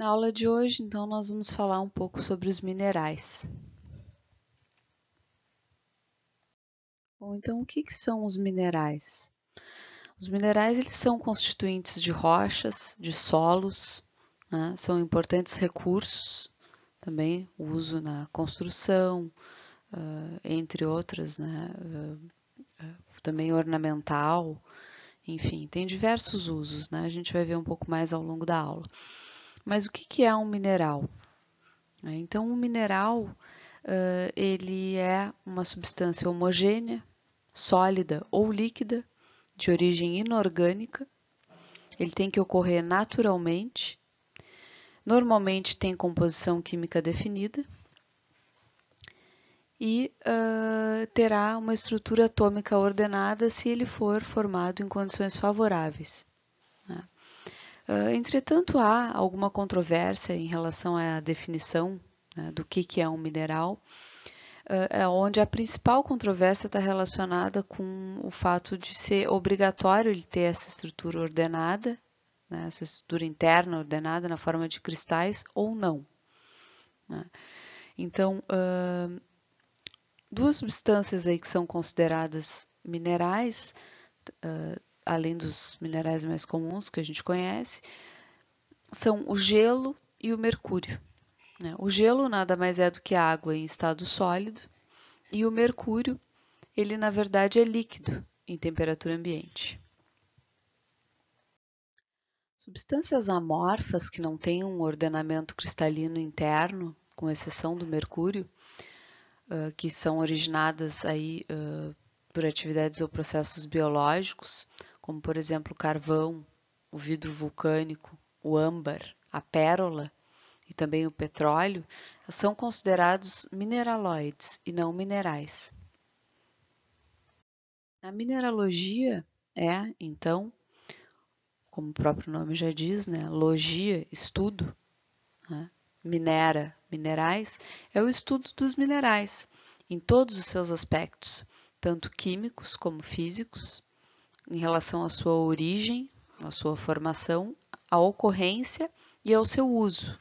Na aula de hoje, então, nós vamos falar um pouco sobre os minerais. Bom, então, o que são os minerais? Os minerais, eles são constituintes de rochas, de solos, né? São importantes recursos, também o uso na construção, entre outras, né? Também ornamental, enfim, tem diversos usos, né? A gente vai ver um pouco mais ao longo da aula. Mas o que é um mineral? Então, um mineral, ele é uma substância homogênea, sólida ou líquida, de origem inorgânica. Ele tem que ocorrer naturalmente. Normalmente tem composição química definida e terá uma estrutura atômica ordenada se ele for formado em condições favoráveis. Né? Entretanto, há alguma controvérsia em relação à definição, né, do que é um mineral, onde a principal controvérsia está relacionada com o fato de ser obrigatório ele ter essa estrutura ordenada, né, essa estrutura interna ordenada na forma de cristais ou não. Né? Então, duas substâncias aí que são consideradas minerais, além dos minerais mais comuns que a gente conhece, são o gelo e o mercúrio. Né? O gelo nada mais é do que a água em estado sólido e o mercúrio, ele na verdade é líquido em temperatura ambiente. Substâncias amorfas que não têm um ordenamento cristalino interno, com exceção do mercúrio, que são originadas aí por atividades ou processos biológicos, como por exemplo o carvão, o vidro vulcânico, o âmbar, a pérola e também o petróleo, são considerados mineraloides e não minerais. A mineralogia é, então, como o próprio nome já diz, né, logia, estudo, né, minera, minerais, é o estudo dos minerais, em todos os seus aspectos, tanto químicos como físicos, em relação à sua origem, à sua formação, à ocorrência e ao seu uso.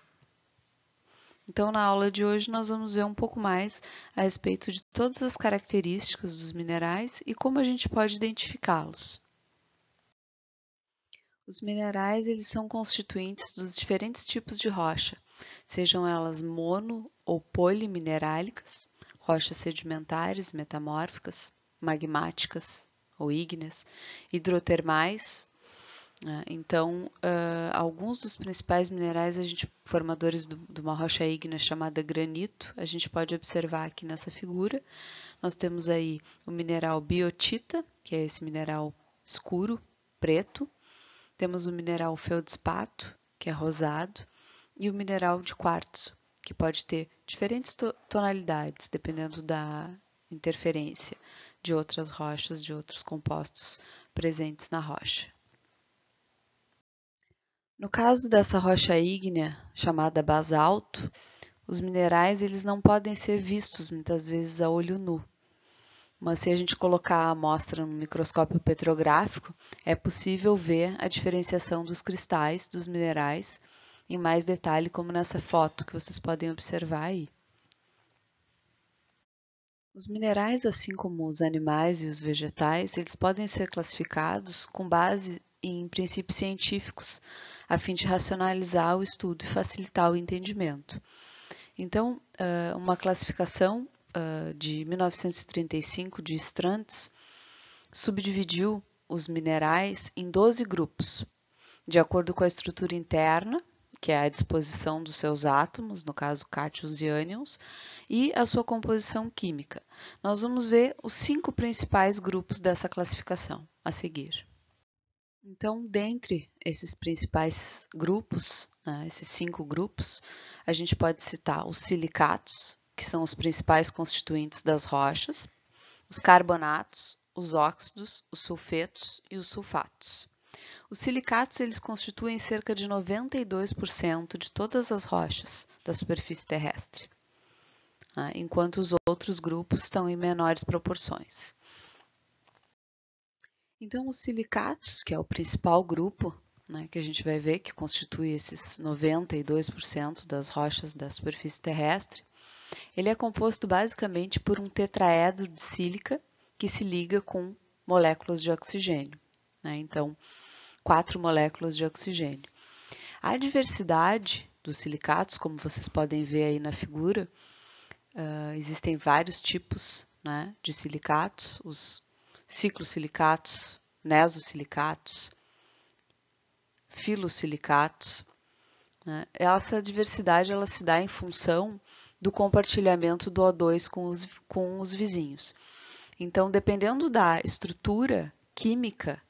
Então, na aula de hoje, nós vamos ver um pouco mais a respeito de todas as características dos minerais e como a gente pode identificá-los. Os minerais, eles são constituintes dos diferentes tipos de rocha, sejam elas mono ou poliminerálicas, rochas sedimentares, metamórficas, magmáticas ou ígneas, hidrotermais. Né? Então, alguns dos principais minerais formadores de uma rocha ígnea chamada granito, a gente pode observar aqui nessa figura. Nós temos aí o mineral biotita, que é esse mineral escuro, preto. Temos o mineral feldspato, que é rosado, e o mineral de quartzo, que pode ter diferentes tonalidades, dependendo da interferência de outras rochas, de outros compostos presentes na rocha. No caso dessa rocha ígnea, chamada basalto, os minerais eles não podem ser vistos muitas vezes a olho nu. Mas se a gente colocar a amostra no microscópio petrográfico, é possível ver a diferenciação dos cristais, dos minerais, em mais detalhe, como nessa foto que vocês podem observar aí. Os minerais, assim como os animais e os vegetais, eles podem ser classificados com base em princípios científicos, a fim de racionalizar o estudo e facilitar o entendimento. Então, uma classificação de 1935 de Strands subdividiu os minerais em 12 grupos, de acordo com a estrutura interna, que é a disposição dos seus átomos, no caso cátions e ânions, e a sua composição química. Nós vamos ver os 5 principais grupos dessa classificação a seguir. Então, dentre esses principais grupos, né, esses 5 grupos, a gente pode citar os silicatos, que são os principais constituintes das rochas, os carbonatos, os óxidos, os sulfetos e os sulfatos. Os silicatos eles constituem cerca de 92% de todas as rochas da superfície terrestre, né, enquanto os outros grupos estão em menores proporções. Então, os silicatos, que é o principal grupo, né, que a gente vai ver que constitui esses 92% das rochas da superfície terrestre, ele é composto basicamente por um tetraedro de sílica que se liga com moléculas de oxigênio, né? Então, 4 moléculas de oxigênio. A diversidade dos silicatos, como vocês podem ver aí na figura, existem vários tipos, né, de silicatos, os ciclosilicatos, nesosilicatos, filosilicatos, né? Essa diversidade ela se dá em função do compartilhamento do O2 com os vizinhos. Então, dependendo da estrutura química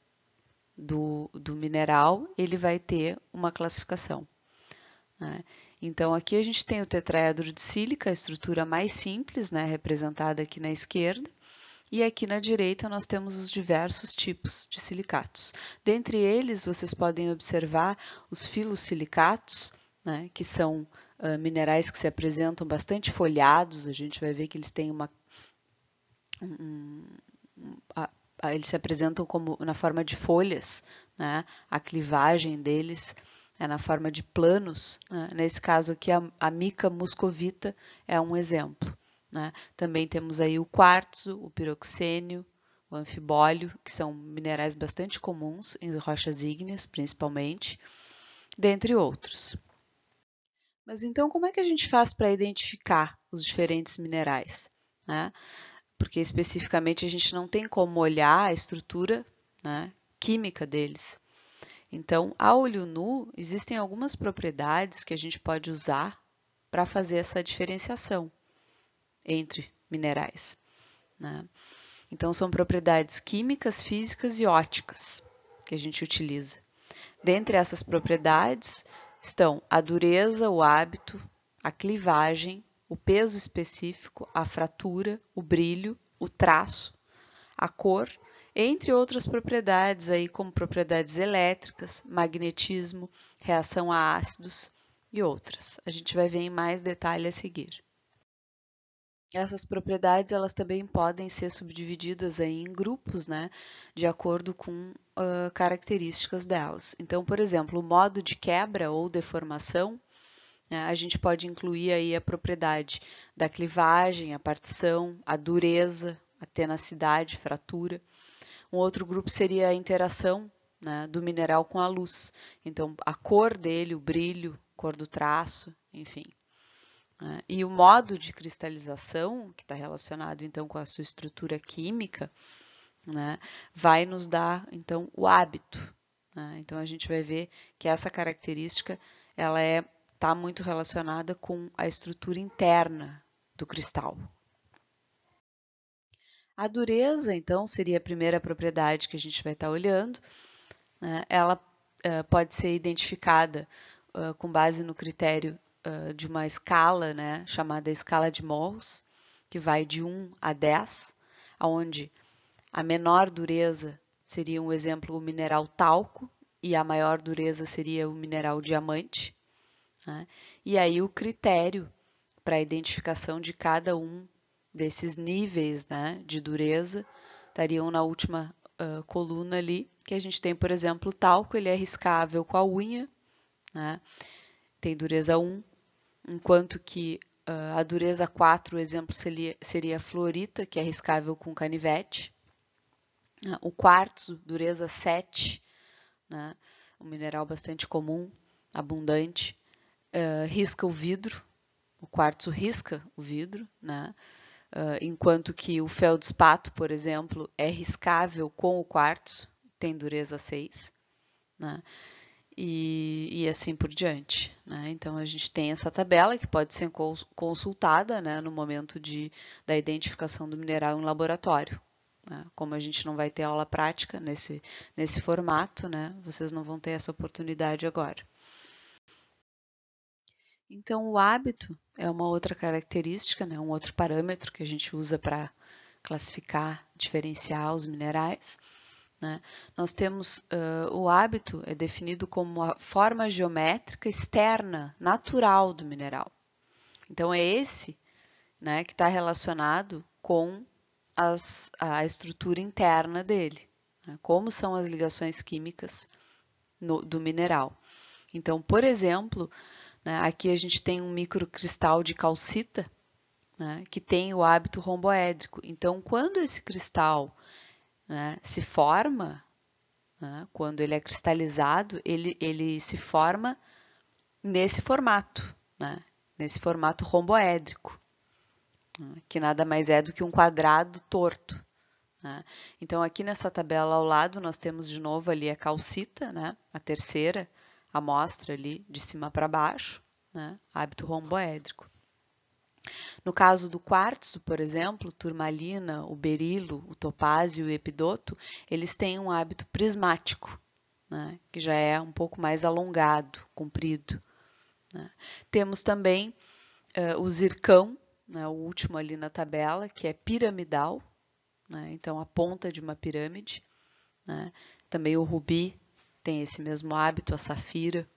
do mineral, ele vai ter uma classificação, né? Então, aqui a gente tem o tetraedro de sílica, a estrutura mais simples, né, representada aqui na esquerda, e aqui na direita nós temos os diversos tipos de silicatos. Dentre eles, vocês podem observar os filosilicatos, né, que são minerais que se apresentam bastante folhados, a gente vai ver que eles têm eles se apresentam como na forma de folhas, né? A clivagem deles é na forma de planos, né? Nesse caso aqui a mica muscovita é um exemplo, né? Também temos aí o quartzo, o piroxênio, o anfibólio, que são minerais bastante comuns em rochas ígneas, principalmente, dentre outros. Mas então como é que a gente faz para identificar os diferentes minerais, né? Porque especificamente a gente não tem como olhar a estrutura, né, química deles. Então, a olho nu, existem algumas propriedades que a gente pode usar para fazer essa diferenciação entre minerais, né? Então, são propriedades químicas, físicas e óticas que a gente utiliza. Dentre essas propriedades estão a dureza, o hábito, a clivagem, o peso específico, a fratura, o brilho, o traço, a cor, entre outras propriedades, aí como propriedades elétricas, magnetismo, reação a ácidos e outras. A gente vai ver em mais detalhe a seguir. Essas propriedades elas também podem ser subdivididas aí em grupos, né, de acordo com características delas. Então, por exemplo, o modo de quebra ou deformação, né, a gente pode incluir aí a propriedade da clivagem, a partição, a dureza, a tenacidade, fratura. Um outro grupo seria a interação, né, do mineral com a luz. Então, a cor dele, o brilho, cor do traço, enfim. E o modo de cristalização, que está relacionado então com a sua estrutura química, né, vai nos dar então o hábito, né? Então a gente vai ver que essa característica ela está muito relacionada com a estrutura interna do cristal. A dureza, então, seria a primeira propriedade que a gente vai estar olhando, né? Ela pode ser identificada com base no critério de uma escala, né, chamada escala de Mohs, que vai de 1 a 10, onde a menor dureza seria um exemplo o mineral talco e a maior dureza seria o mineral diamante, né? E aí o critério para a identificação de cada um desses níveis, né, de dureza estariam na última coluna ali, que a gente tem, por exemplo, o talco, ele é riscável com a unha, né? Tem dureza 1, enquanto que a dureza 4, o exemplo seria a fluorita, que é riscável com canivete. O quartzo, dureza 7, né? Um mineral bastante comum, abundante, risca o vidro, o quartzo risca o vidro, né? Enquanto que o feldspato, por exemplo, é riscável com o quartzo, tem dureza 6, né? E assim por diante, né? Então a gente tem essa tabela que pode ser consultada, né, no momento da identificação do mineral em laboratório, né? Como a gente não vai ter aula prática nesse formato, né, vocês não vão ter essa oportunidade agora. Então o hábito é uma outra característica, né, um outro parâmetro que a gente usa para classificar, diferenciar os minerais, né? Nós temos o hábito é definido como a forma geométrica externa, natural do mineral. Então é esse, né, que está relacionado com a estrutura interna dele, né? Como são as ligações químicas do mineral. Então, por exemplo, né, aqui a gente tem um microcristal de calcita, né, que tem o hábito romboédrico. Então, quando esse cristal, né, se forma, né, quando ele é cristalizado, ele se forma nesse formato, né, nesse formato romboédrico, né, que nada mais é do que um quadrado torto. Né? Então, aqui nessa tabela ao lado, nós temos de novo ali a calcita, né, a terceira amostra ali de cima para baixo, né, hábito romboédrico. No caso do quartzo, por exemplo, turmalina, o berilo, o topázio e o epidoto, eles têm um hábito prismático, né, que já é um pouco mais alongado, comprido. Né. Temos também o zircão, né, o último ali na tabela, que é piramidal, né, então a ponta de uma pirâmide. Né. Também o rubi tem esse mesmo hábito, a safira.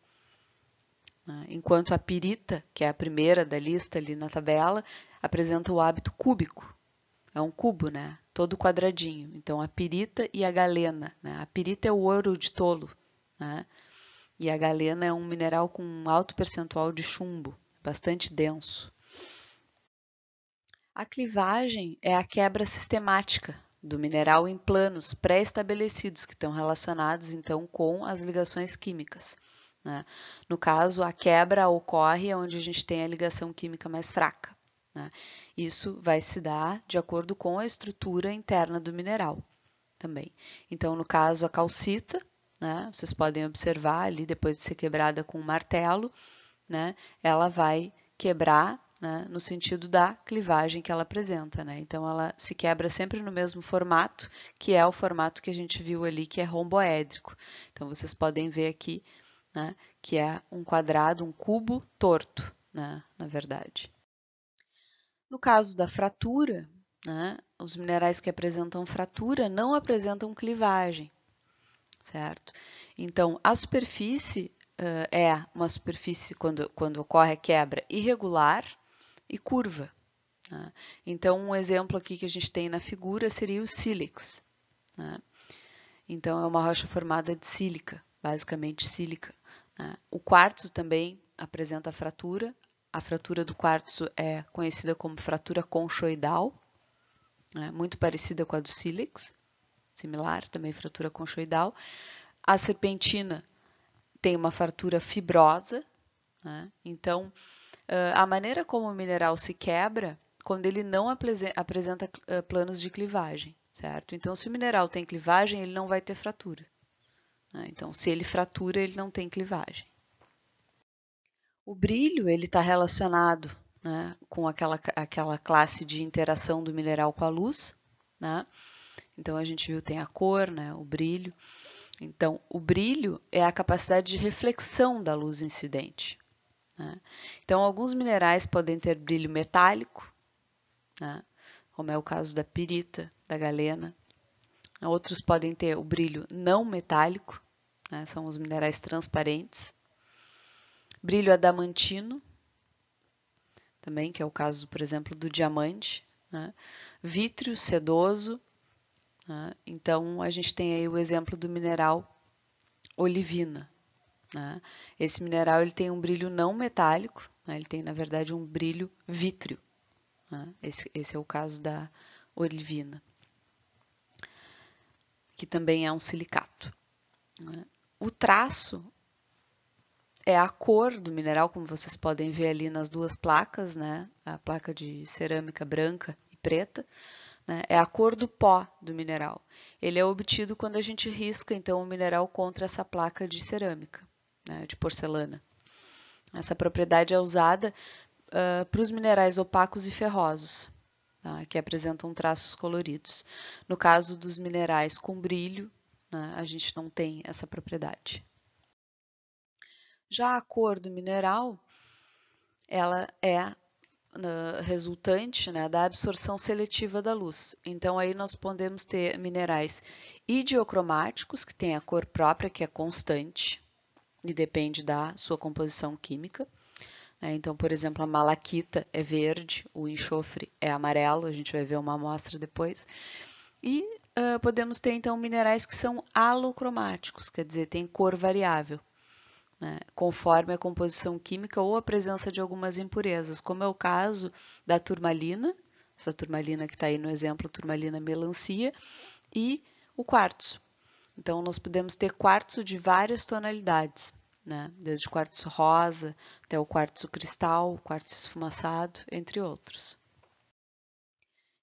Enquanto a pirita, que é a primeira da lista ali na tabela, apresenta o hábito cúbico. É um cubo, né? Todo quadradinho. Então, a pirita e a galena. Né? A pirita é o ouro de tolo, né? E a galena é um mineral com um alto percentual de chumbo, bastante denso. A clivagem é a quebra sistemática do mineral em planos pré-estabelecidos, que estão relacionados, então, com as ligações químicas. Né? No caso, a quebra ocorre onde a gente tem a ligação química mais fraca. Né? Isso vai se dar de acordo com a estrutura interna do mineral também. Então, no caso, a calcita, né, vocês podem observar ali, depois de ser quebrada com um martelo, né, ela vai quebrar, né, no sentido da clivagem que ela apresenta. Né? Então, ela se quebra sempre no mesmo formato, que é o formato que a gente viu ali, que é romboédrico. Então, vocês podem ver aqui, né, que é um quadrado, um cubo torto, né, na verdade. No caso da fratura, né, os minerais que apresentam fratura não apresentam clivagem, certo? Então, a superfície é uma superfície, quando ocorre a quebra, irregular e curva. Né? Então, um exemplo aqui que a gente tem na figura seria o sílex. Né? Então, é uma rocha formada de sílica, basicamente sílica. Né? O quartzo também apresenta fratura. A fratura do quartzo é conhecida como fratura conchoidal, né? Muito parecida com a do sílex, similar, também fratura conchoidal. A serpentina tem uma fratura fibrosa, né? Então, a maneira como o mineral se quebra quando ele não apresenta planos de clivagem, certo? Então, se o mineral tem clivagem, ele não vai ter fratura. Né? Então, se ele fratura, ele não tem clivagem. O brilho ele está relacionado, né, com aquela classe de interação do mineral com a luz. Né? Então, a gente viu tem a cor, né, o brilho. Então, o brilho é a capacidade de reflexão da luz incidente. Né? Então, alguns minerais podem ter brilho metálico, né, como é o caso da pirita, da galena. Outros podem ter o brilho não metálico, né, são os minerais transparentes. Brilho adamantino, também, que é o caso, por exemplo, do diamante. Né? Vítreo sedoso. Né? Então, a gente tem aí o exemplo do mineral olivina. Né? Esse mineral ele tem um brilho não metálico, né? Ele tem, na verdade, um brilho vítreo. Né? Esse é o caso da olivina, que também é um silicato. Né? O traço é a cor do mineral, como vocês podem ver ali nas duas placas, né? A placa de cerâmica branca e preta, né? É a cor do pó do mineral. Ele é obtido quando a gente risca, então, o mineral contra essa placa de cerâmica, né? De porcelana. Essa propriedade é usada para os minerais opacos e ferrosos, tá? Que apresentam traços coloridos. No caso dos minerais com brilho, né? A gente não tem essa propriedade. Já a cor do mineral, ela é resultante, né, da absorção seletiva da luz. Então, aí nós podemos ter minerais idiocromáticos, que têm a cor própria, que é constante, e depende da sua composição química. Então, por exemplo, a malaquita é verde, o enxofre é amarelo, a gente vai ver uma amostra depois. E podemos ter então minerais que são alocromáticos, quer dizer, tem cor variável, né, conforme a composição química ou a presença de algumas impurezas, como é o caso da turmalina, essa turmalina que está aí no exemplo, turmalina melancia, e o quartzo. Então, nós podemos ter quartzo de várias tonalidades, né, desde o quartzo rosa até o quartzo cristal, o quartzo esfumaçado, entre outros.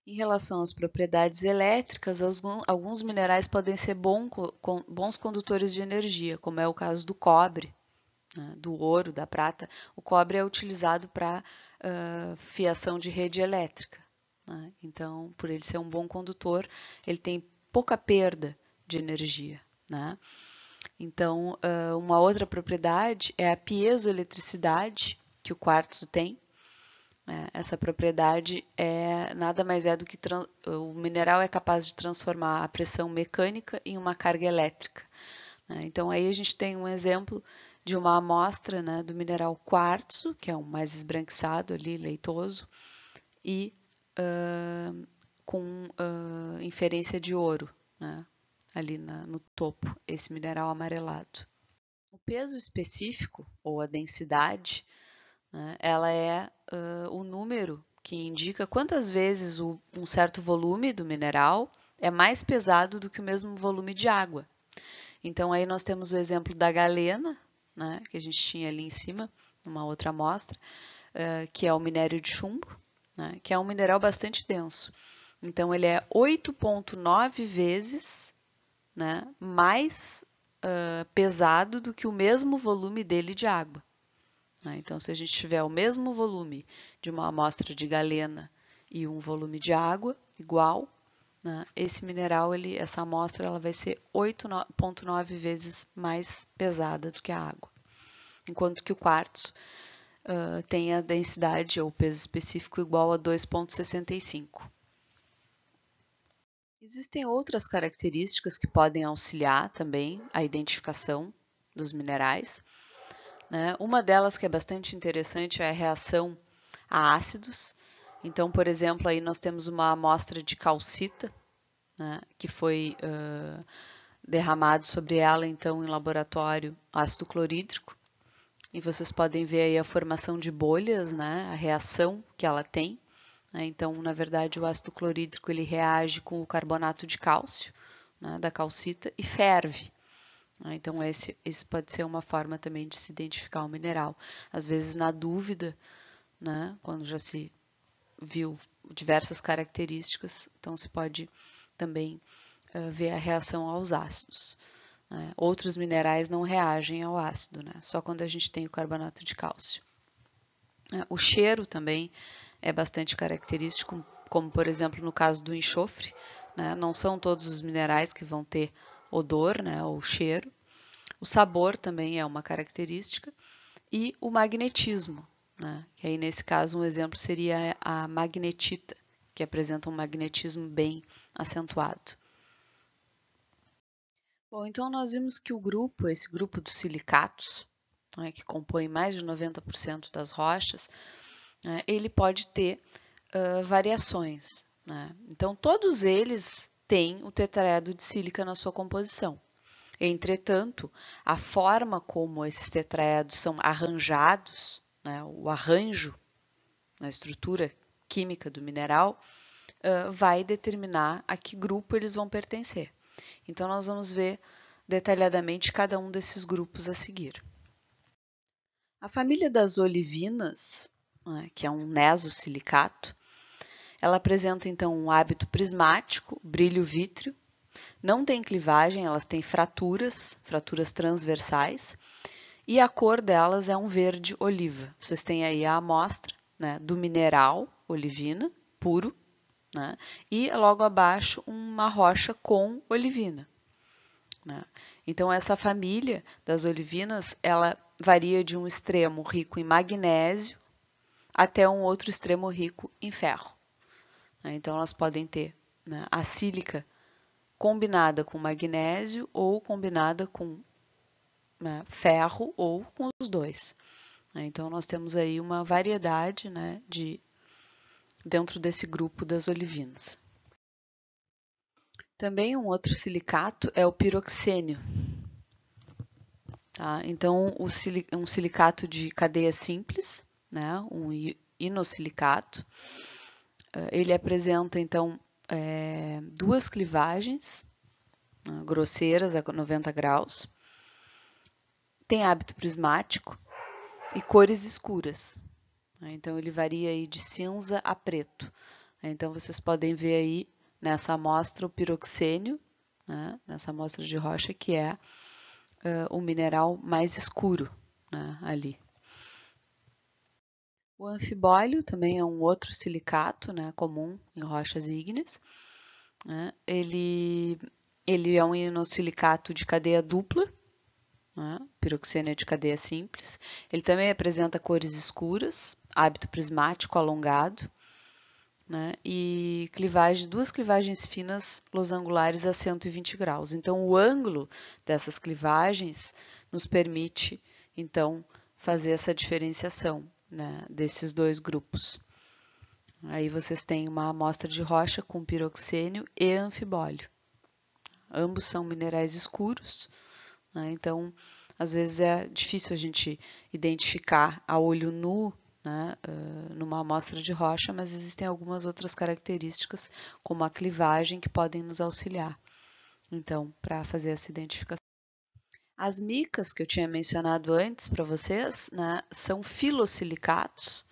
Em relação às propriedades elétricas, alguns minerais podem ser bons condutores de energia, como é o caso do cobre, né, do ouro, da prata. O cobre é utilizado para fiação de rede elétrica, né? Então, por ele ser um bom condutor, ele tem pouca perda de energia, né? Então, uma outra propriedade é a piezoeletricidade que o quartzo tem. Essa propriedade nada mais é do que o mineral é capaz de transformar a pressão mecânica em uma carga elétrica, né? Então, aí a gente tem um exemplo de uma amostra, né, do mineral quartzo, que é um mais esbranquiçado ali, leitoso, e com inferência de ouro, né, ali no topo, esse mineral amarelado. O peso específico, ou a densidade, né, ela é o número que indica quantas vezes um certo volume do mineral é mais pesado do que o mesmo volume de água. Então, aí nós temos o exemplo da galena, né, que a gente tinha ali em cima, numa outra amostra, que é o minério de chumbo, né, que é um mineral bastante denso. Então, ele é 8,9 vezes, né, mais pesado do que o mesmo volume dele de água. Então, se a gente tiver o mesmo volume de uma amostra de galena e um volume de água igual, né, esse mineral, essa amostra, ela vai ser 8,9 vezes mais pesada do que a água. Enquanto que o quartzo tem a densidade ou peso específico igual a 2,65. Existem outras características que podem auxiliar também a identificação dos minerais, né? Uma delas que é bastante interessante é a reação a ácidos. Então, por exemplo, aí nós temos uma amostra de calcita, né, que foi derramado sobre ela, então, em laboratório, ácido clorídrico. E vocês podem ver aí a formação de bolhas, né, a reação que ela tem. Né? Então, na verdade, o ácido clorídrico ele reage com o carbonato de cálcio, né, da calcita, e ferve. Então, esse pode ser uma forma também de se identificar o mineral. Às vezes, na dúvida, né, quando já se viu diversas características, então se pode também ver a reação aos ácidos. Né? Outros minerais não reagem ao ácido, né? Só quando a gente tem o carbonato de cálcio. O cheiro também é bastante característico, como por exemplo no caso do enxofre, né? Não são todos os minerais que vão ter odor, né, ou cheiro. O sabor também é uma característica. E o magnetismo, né? Que aí nesse caso um exemplo seria a magnetita, que apresenta um magnetismo bem acentuado. Bom, então nós vimos que esse grupo dos silicatos, né, que compõe mais de 90% das rochas, né, ele pode ter variações, né? Então todos eles têm o tetraedro de sílica na sua composição. Entretanto, a forma como esses tetraedros são arranjados, né, o arranjo na estrutura química do mineral, vai determinar a que grupo eles vão pertencer. Então, nós vamos ver detalhadamente cada um desses grupos a seguir. A família das olivinas, né, que é um nesosilicato, ela apresenta então um hábito prismático, brilho vítreo, não tem clivagem, elas têm fraturas transversais, e a cor delas é um verde oliva. Vocês têm aí a amostra, né, do mineral olivina puro, né, e logo abaixo uma rocha com olivina. Né? Então essa família das olivinas, ela varia de um extremo rico em magnésio até um outro extremo rico em ferro. Né? Então elas podem ter, né, a sílica combinada com magnésio ou combinada com, né, ferro ou com os dois. Então, nós temos aí uma variedade, né, dentro desse grupo das olivinas. Também um outro silicato é o piroxênio. Tá? Então, um silicato de cadeia simples, né? Um inosilicato, ele apresenta, então, duas clivagens grosseiras a 90 graus, tem hábito prismático e cores escuras. Então, ele varia aí de cinza a preto. Então, vocês podem ver aí nessa amostra o piroxênio, né? Nessa amostra de rocha, que é o mineral mais escuro, né? Ali. O anfibólio também é um outro silicato, né? Comum em rochas ígneas. Né? Ele é um inosilicato de cadeia dupla, né? Piroxênio é de cadeia simples. Ele também apresenta cores escuras, hábito prismático alongado, né? E duas clivagens finas losangulares a 120 graus. Então, o ângulo dessas clivagens nos permite, então, fazer essa diferenciação, né, desses dois grupos. Aí vocês têm uma amostra de rocha com piroxênio e anfibólio. Ambos são minerais escuros, né? Então, às vezes é difícil a gente identificar a olho nu, né, numa amostra de rocha, mas existem algumas outras características, como a clivagem, que podem nos auxiliar, então, para fazer essa identificação. As micas que eu tinha mencionado antes para vocês, né, são filosilicatos.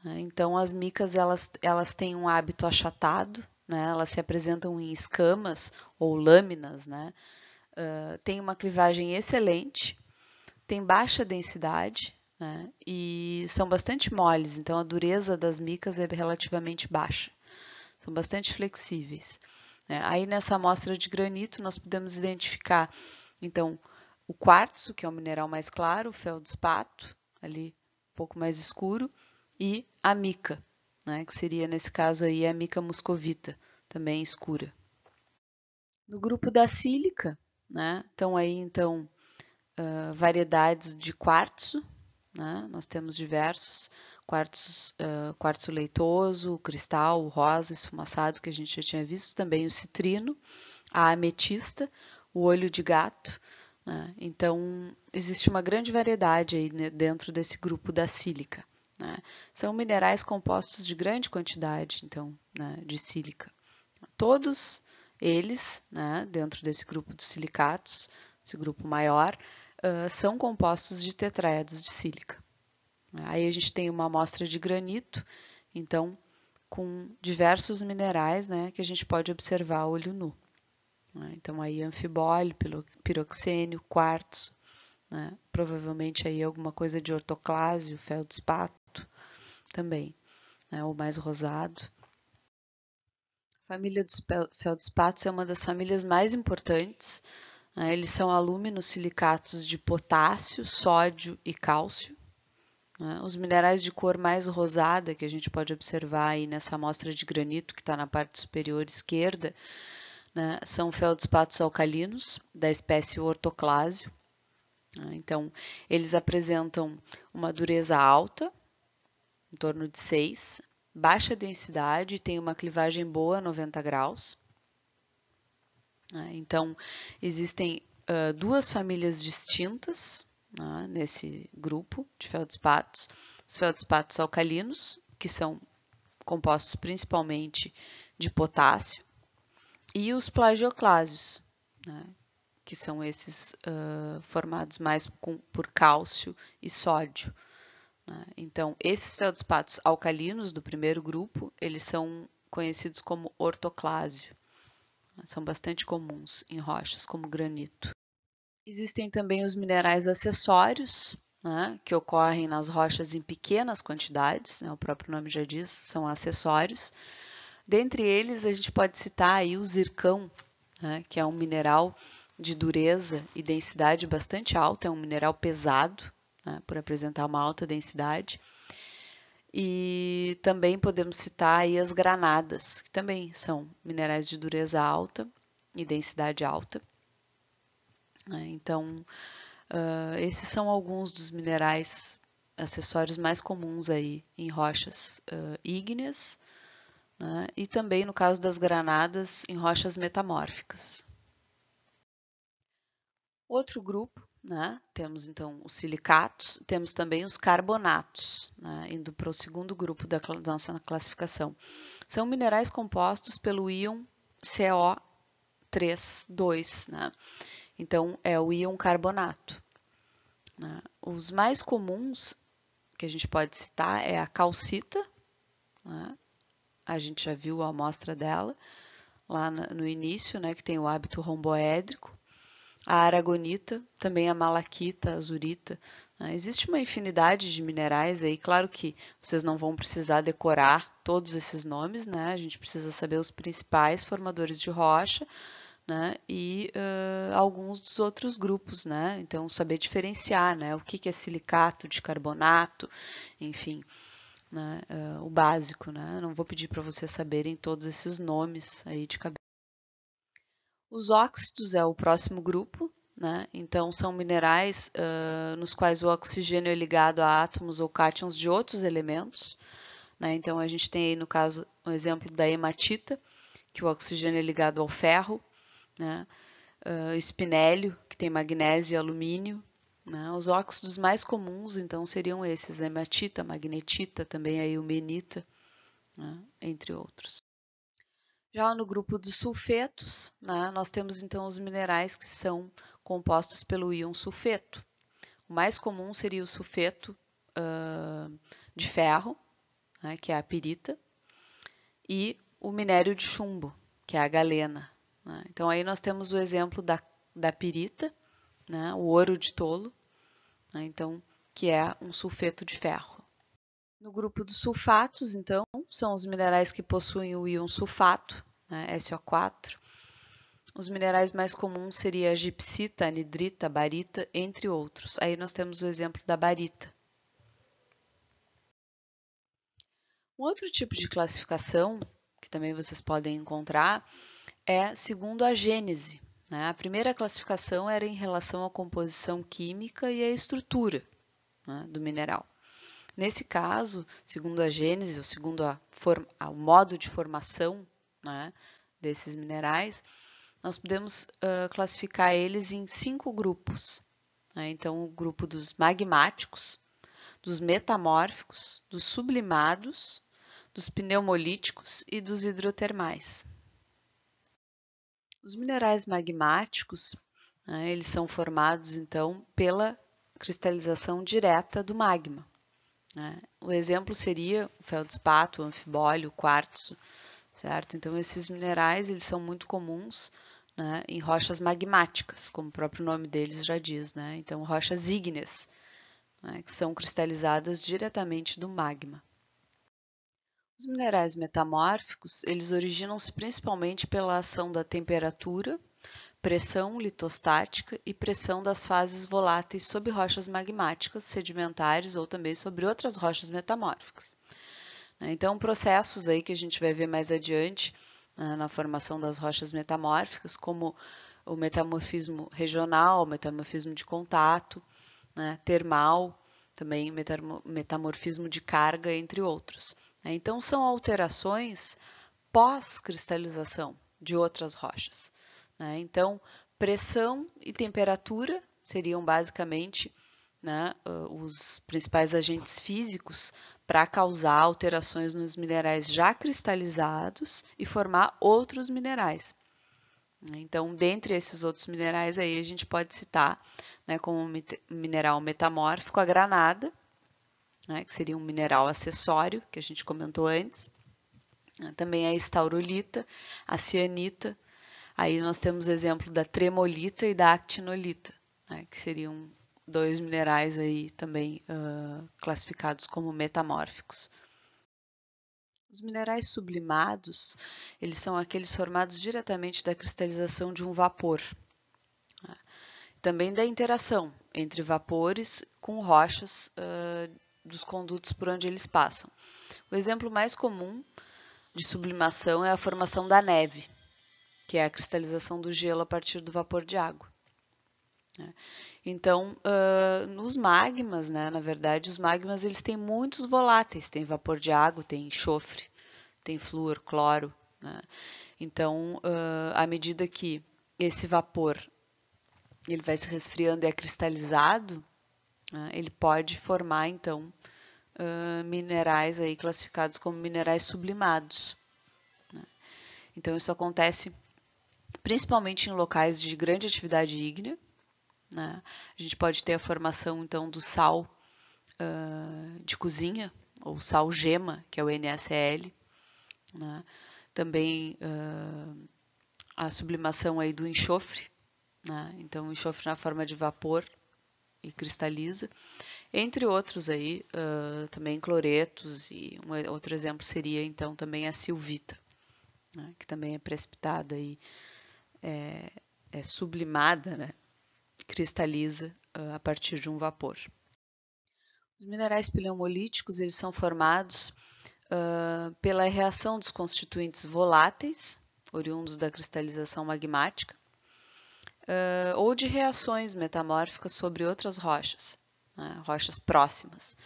Então, as micas elas têm um hábito achatado, né, elas se apresentam em escamas ou lâminas, né, tem uma clivagem excelente, tem baixa densidade, né, e são bastante moles, então a dureza das micas é relativamente baixa, são bastante flexíveis. Aí nessa amostra de granito nós podemos identificar, então, o quartzo, que é o mineral mais claro, o feldspato, ali um pouco mais escuro, e a mica, né, que seria nesse caso aí a mica muscovita, também escura. No grupo da sílica, né, estão aí então variedades de quartzo, né, nós temos diversos quartzo leitoso, o cristal, o rosa esfumaçado que a gente já tinha visto, também o citrino, a ametista, o olho de gato, né? Então existe uma grande variedade aí, né, dentro desse grupo da sílica. Né? São minerais compostos de grande quantidade, então, né, de sílica. Todos eles, né, dentro desse grupo dos silicatos, esse grupo maior, são compostos de tetraedros de sílica. Aí a gente tem uma amostra de granito, então, com diversos minerais, né, que a gente pode observar a olho nu. Então, aí anfibólio, piroxênio, quartzo, né, provavelmente aí alguma coisa de ortoclásio, feldspato também, né, o mais rosado. A família dos feldspatos é uma das famílias mais importantes. Né, eles são aluminosilicatos de potássio, sódio e cálcio. Né, os minerais de cor mais rosada que a gente pode observar aí nessa amostra de granito que está na parte superior esquerda, né, são feldspatos alcalinos da espécie ortoclásio. Né, então, eles apresentam uma dureza alta, em torno de 6, baixa densidade e tem uma clivagem boa, 90 graus. Né, então, existem duas famílias distintas, né, nesse grupo de feldspatos. Os feldspatos alcalinos, que são compostos principalmente de potássio, e os plagioclásios, né, que são esses formados mais por cálcio e sódio. Né? Então, esses feldspatos alcalinos do primeiro grupo, eles são conhecidos como ortoclásio. São bastante comuns em rochas como granito. Existem também os minerais acessórios, né, que ocorrem nas rochas em pequenas quantidades, né, o próprio nome já diz, são acessórios. Dentre eles, a gente pode citar aí o zircão, né, que é um mineral de dureza e densidade bastante alta, é um mineral pesado, né, por apresentar uma alta densidade. E também podemos citar aí as granadas, que também são minerais de dureza alta e densidade alta. Então, esses são alguns dos minerais acessórios mais comuns aí em rochas ígneas, né? E também, no caso das granadas, em rochas metamórficas. Outro grupo, né? Temos então os silicatos, temos também os carbonatos, né? Indo para o segundo grupo da nossa classificação. São minerais compostos pelo íon CO3,2, né? Então, é o íon carbonato, né? Os mais comuns que a gente pode citar é a calcita, né? A gente já viu a amostra dela lá no início, né? Que tem o hábito romboédrico. A aragonita, também a malaquita, a azurita. Né? Existe uma infinidade de minerais aí, claro que vocês não vão precisar decorar todos esses nomes, né? A gente precisa saber os principais formadores de rocha, né? E alguns dos outros grupos, né? Então, saber diferenciar, né? O que é silicato de carbonato, enfim, né? O básico, né? Não vou pedir para vocês saberem todos esses nomes aí de cabeça. Os óxidos é o próximo grupo, né? Então, são minerais nos quais o oxigênio é ligado a átomos ou cátions de outros elementos, né? Então, a gente tem aí, no caso, um exemplo da hematita, que o oxigênio é ligado ao ferro, né? Espinélio, que tem magnésio e alumínio, né? Os óxidos mais comuns, então, seriam esses, hematita, magnetita, também aí o menita, né? Entre outros. Já no grupo dos sulfetos, né, nós temos então os minerais que são compostos pelo íon sulfeto. O mais comum seria o sulfeto de ferro, né, que é a pirita, e o minério de chumbo, que é a galena. Né? Então aí nós temos o exemplo da pirita, né, o ouro de tolo, né, então, que é um sulfeto de ferro. No grupo dos sulfatos, então, são os minerais que possuem o íon sulfato, né, SO4. Os minerais mais comuns seriam a gipsita, anidrita, barita, entre outros. Aí nós temos o exemplo da barita. Um outro tipo de classificação, que também vocês podem encontrar, é segundo a gênese. Né? A primeira classificação era em relação à composição química e à estrutura, né, do mineral. Nesse caso, segundo a gênese, ou segundo o modo de formação, né, desses minerais, nós podemos classificar eles em 5 grupos. Né? Então, o grupo dos magmáticos, dos metamórficos, dos sublimados, dos pneumolíticos e dos hidrotermais. Os minerais magmáticos, né, eles são formados, então, pela cristalização direta do magma. Né? O exemplo seria o feldspato, o anfibólio, o quartzo, certo? Então, esses minerais eles são muito comuns, né, em rochas magmáticas, como o próprio nome deles já diz. Né? Então, rochas ígneas, né, que são cristalizadas diretamente do magma. Os minerais metamórficos, eles originam-se principalmente pela ação da temperatura, pressão litostática e pressão das fases voláteis sobre rochas magmáticas, sedimentares ou também sobre outras rochas metamórficas. Então, processos aí que a gente vai ver mais adiante na formação das rochas metamórficas, como o metamorfismo regional, o metamorfismo de contato, né, termal, também metamorfismo de carga, entre outros. Então, são alterações pós-cristalização de outras rochas. Então, pressão e temperatura seriam basicamente, né, os principais agentes físicos para causar alterações nos minerais já cristalizados e formar outros minerais. Então, dentre esses outros minerais aí, a gente pode citar, né, como mineral metamórfico a granada, né, que seria um mineral acessório, que a gente comentou antes. Também a estaurolita, a cianita. Aí nós temos exemplo da tremolita e da actinolita, né, que seriam 2 minerais aí também classificados como metamórficos. Os minerais sublimados, eles são aqueles formados diretamente da cristalização de um vapor. Né? Também da interação entre vapores com rochas dos condutos por onde eles passam. O exemplo mais comum de sublimação é a formação da neve, que é a cristalização do gelo a partir do vapor de água. Então, nos magmas, né, na verdade, os magmas eles têm muitos voláteis, tem vapor de água, tem enxofre, tem flúor, cloro, né? Então, à medida que esse vapor ele vai se resfriando e é cristalizado, né, ele pode formar, então, minerais aí classificados como minerais sublimados, né? Então, isso acontece principalmente em locais de grande atividade ígnea, né? A gente pode ter a formação, então, do sal de cozinha, ou sal gema, que é o NaCl, né? Também a sublimação aí do enxofre, né? Então, o enxofre na forma de vapor e cristaliza, entre outros aí, também cloretos, e outro exemplo seria, então, também a silvita, né? Que também é precipitada e é sublimada, né? Cristaliza a partir de um vapor. Os minerais paleomolíticos eles são formados pela reação dos constituintes voláteis, oriundos da cristalização magmática, ou de reações metamórficas sobre outras rochas, né, rochas próximas.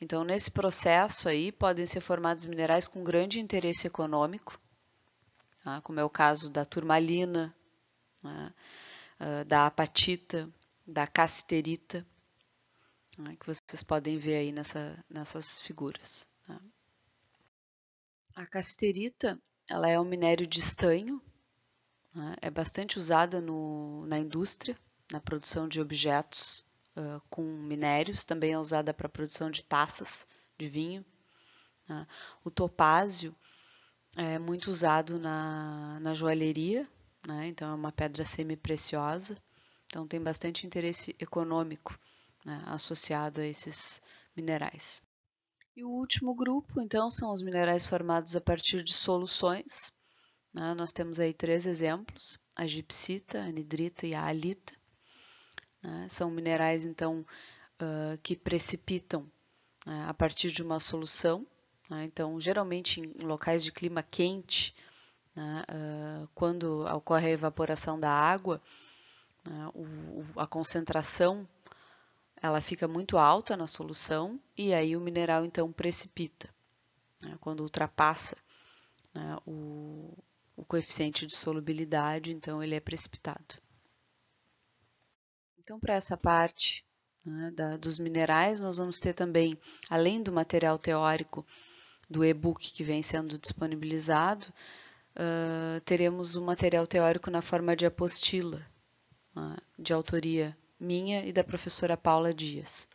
Então, nesse processo aí, podem ser formados minerais com grande interesse econômico, tá, como é o caso da turmalina, né, da apatita, da cassiterita, né, que vocês podem ver aí nessas figuras. Tá. A cassiterita, ela é um minério de estanho, né, é bastante usada na indústria, na produção de objetos com minérios, também é usada para a produção de taças de vinho. Né. O topázio é muito usado na joalheria, né, então é uma pedra semi-preciosa, então tem bastante interesse econômico, né, associado a esses minerais. E o último grupo, então, são os minerais formados a partir de soluções, né? Nós temos aí 3 exemplos, a gipsita, a anidrita e a halita, né? São minerais, então, que precipitam, né, a partir de uma solução, né? Então, geralmente em locais de clima quente, né, quando ocorre a evaporação da água, né, a concentração ela fica muito alta na solução e aí o mineral então precipita, né, quando ultrapassa, né, o coeficiente de solubilidade, então ele é precipitado. Então, para essa parte, né, dos minerais, nós vamos ter também, além do material teórico do e-book que vem sendo disponibilizado, teremos o material teórico na forma de apostila, de autoria minha e da professora Paula Dias.